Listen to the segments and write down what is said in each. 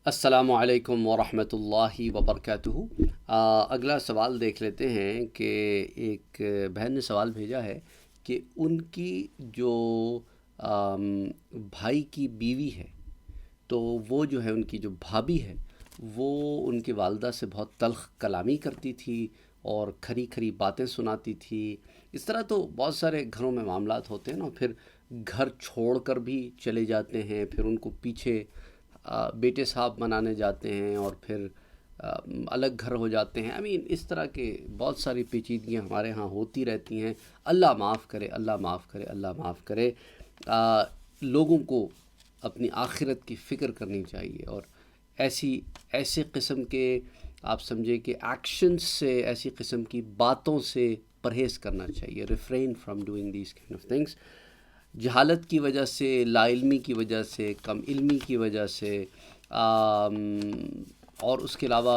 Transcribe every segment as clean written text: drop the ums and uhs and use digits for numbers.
السلام علیکم ورحمۃ اللہ وبرکاتہ۔ اگلا سوال دیکھ لیتے ہیں کہ ایک بہن نے سوال بھیجا ہے کہ ان کی جو آم، بھائی کی بیوی ہے، تو وہ جو ہے ان کی جو بھابھی ہے، وہ ان کی والدہ سے بہت تلخ کلامی کرتی تھی اور کھری کھری باتیں سناتی تھی۔ اس طرح تو بہت سارے گھروں میں معاملات ہوتے ہیں نا، پھر گھر چھوڑ کر بھی چلے جاتے ہیں، پھر ان کو پیچھے بیٹے صاحب منانے جاتے ہیں اور پھر الگ گھر ہو جاتے ہیں۔ اس طرح کے بہت ساری پیچیدگیاں ہمارے ہاں ہوتی رہتی ہیں۔ اللہ معاف کرے، اللہ معاف کرے، اللہ معاف کرے۔ لوگوں کو اپنی آخرت کی فکر کرنی چاہیے، اور ایسے قسم کے آپ سمجھے کہ ایکشن سے، ایسی قسم کی باتوں سے پرہیز کرنا چاہیے۔ Refrain from doing these kind of things. جہالت کی وجہ سے، لا علمی کی وجہ سے، کم علمی کی وجہ سے، اور اس کے علاوہ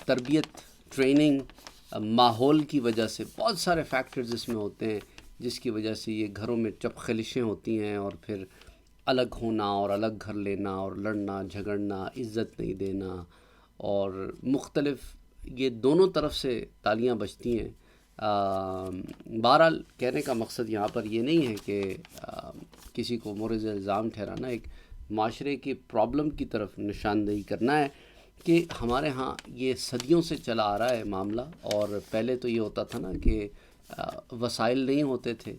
تربیت، ٹریننگ، ماحول کی وجہ سے، بہت سارے فیکٹرز اس میں ہوتے ہیں جس کی وجہ سے یہ گھروں میں چپ خلشیں ہوتی ہیں، اور پھر الگ ہونا اور الگ گھر لینا اور لڑنا جھگڑنا، عزت نہیں دینا، اور مختلف یہ دونوں طرف سے تالیاں بجتی ہیں۔ بہرحال کہنے کا مقصد یہاں پر یہ نہیں ہے کہ کسی کو مورد الزام ٹھہرانا، ایک معاشرے کی پرابلم کی طرف نشاندہی کرنا ہے کہ ہمارے ہاں یہ صدیوں سے چلا آ رہا ہے معاملہ۔ اور پہلے تو یہ ہوتا تھا نا کہ وسائل نہیں ہوتے تھے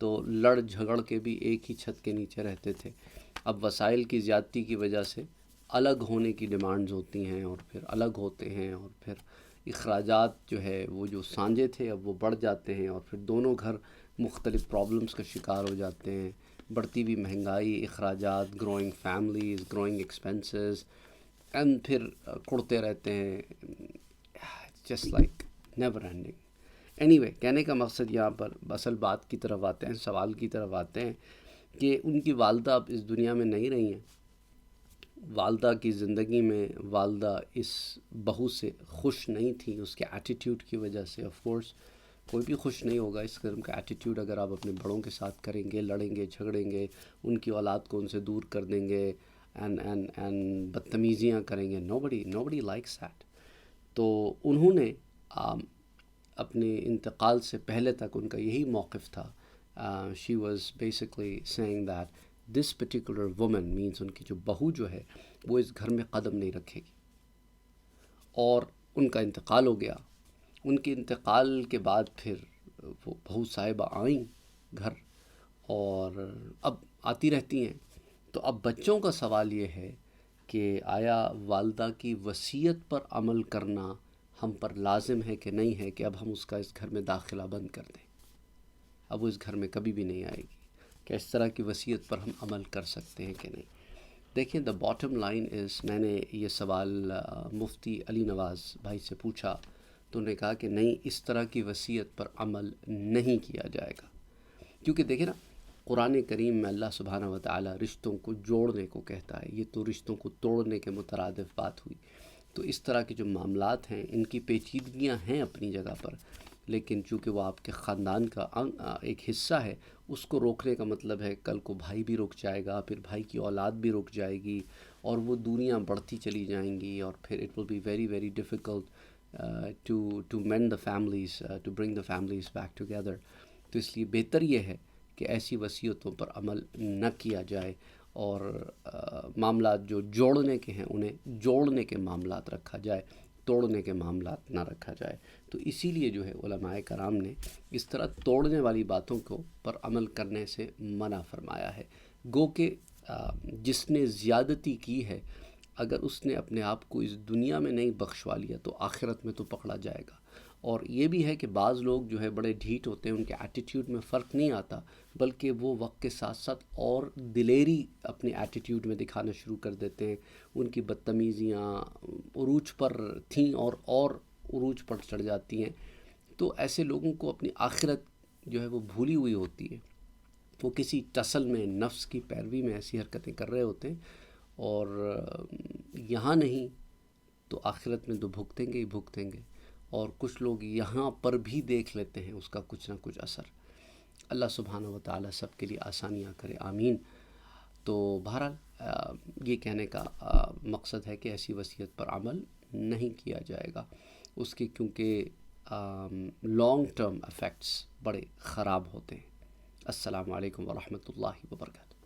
تو لڑ جھگڑ کے بھی ایک ہی چھت کے نیچے رہتے تھے۔ اب وسائل کی زیادتی کی وجہ سے الگ ہونے کی ڈیمانڈز ہوتی ہیں، اور پھر الگ ہوتے ہیں، اور پھر اخراجات جو ہے وہ جو سانجے تھے اب وہ بڑھ جاتے ہیں، اور پھر دونوں گھر مختلف پرابلمز کا شکار ہو جاتے ہیں۔ بڑھتی ہوئی مہنگائی، اخراجات، growing families, growing expenses, and پھر کڑتے رہتے ہیں، just like never ending. Any way, کہنے کا مقصد یہاں پر اصل بات کی طرف آتے ہیں، سوال کی طرف آتے ہیں کہ ان کی والدہ اب اس دنیا میں نہیں رہی ہیں۔ والدہ کی زندگی میں والدہ اس بہو سے خوش نہیں تھی، اس کے ایٹیٹیوڈ کی وجہ سے۔ آف کورس کوئی بھی خوش نہیں ہوگا اس قسم کا ایٹیٹیوڈ اگر آپ اپنے بڑوں کے ساتھ کریں گے، لڑیں گے جھگڑیں گے، ان کی اولاد کو ان سے دور کر دیں گے، اینڈ بدتمیزیاں کریں گے۔ nobody likes that۔ تو انہوں نے اپنے انتقال سے پہلے تک ان کا یہی موقف تھا۔ She was basically saying that this particular woman means, ان کی جو بہو جو ہے وہ اس گھر میں قدم نہیں رکھے گی۔ اور ان کا انتقال ہو گیا۔ ان کے انتقال کے بعد پھر وہ بہو صاحبہ آئیں گھر، اور اب آتی رہتی ہیں۔ تو اب بچوں کا سوال یہ ہے کہ آیا والدہ کی وصیت پر عمل کرنا ہم پر لازم ہے کہ نہیں ہے، کہ اب ہم اس کا اس گھر میں داخلہ بند کر دیں، اب وہ اس گھر میں کبھی بھی نہیں آئے گی؟ کہ اس طرح کی وصیت پر ہم عمل کر سکتے ہیں کہ نہیں؟ دیکھیں، دا باٹم لائن از، میں نے یہ سوال مفتی علی نواز بھائی سے پوچھا تو انہوں نے کہا کہ نہیں، اس طرح کی وصیت پر عمل نہیں کیا جائے گا۔ کیونکہ دیکھیں نا، قرآن کریم میں اللہ سبحانہ و تعالیٰ رشتوں کو جوڑنے کو کہتا ہے، یہ تو رشتوں کو توڑنے کے مترادف بات ہوئی۔ تو اس طرح کے جو معاملات ہیں ان کی پیچیدگیاں ہیں اپنی جگہ پر، لیکن چونکہ وہ آپ کے خاندان کا ایک حصہ ہے، اس کو روکنے کا مطلب ہے کل کو بھائی بھی رک جائے گا، پھر بھائی کی اولاد بھی رک جائے گی، اور وہ دوریاں بڑھتی چلی جائیں گی، اور پھر it will be very very difficult to mend the families, to bring the families back together. تو اس لیے بہتر یہ ہے کہ ایسی وصیتوں پر عمل نہ کیا جائے، اور معاملات جو جوڑنے کے ہیں انہیں جوڑنے کے معاملات رکھا جائے، توڑنے کے معاملات نہ رکھا جائے۔ تو اسی لیے جو ہے علماء کرام نے اس طرح توڑنے والی باتوں کو پر عمل کرنے سے منع فرمایا ہے۔ گو کہ جس نے زیادتی کی ہے، اگر اس نے اپنے آپ کو اس دنیا میں نہیں بخشوا لیا تو آخرت میں تو پکڑا جائے گا۔ اور یہ بھی ہے کہ بعض لوگ جو ہے بڑے ڈھیٹ ہوتے ہیں، ان کے ایٹیٹیوڈ میں فرق نہیں آتا، بلکہ وہ وقت کے ساتھ ساتھ اور دلیری اپنے ایٹیٹیوڈ میں دکھانا شروع کر دیتے ہیں۔ ان کی بدتمیزیاں عروج پر تھیں اور عروج پر چڑھ جاتی ہیں۔ تو ایسے لوگوں کو اپنی آخرت جو ہے وہ بھولی ہوئی ہوتی ہے، وہ کسی ٹسل میں، نفس کی پیروی میں ایسی حرکتیں کر رہے ہوتے ہیں، اور یہاں نہیں تو آخرت میں تو بھگتیں گے ہی بھگتیں گے۔ اور کچھ لوگ یہاں پر بھی دیکھ لیتے ہیں اس کا کچھ نہ کچھ اثر۔ اللہ سبحانہ و تعالیٰ سب کے لیے آسانیاں کرے، آمین۔ تو بہرحال یہ کہنے کا مقصد ہے کہ ایسی وصیت پر عمل نہیں کیا جائے گا اس کے، کیونکہ لانگ ٹرم افیکٹس بڑے خراب ہوتے ہیں۔ السلام علیکم ورحمۃ اللہ وبرکاتہ۔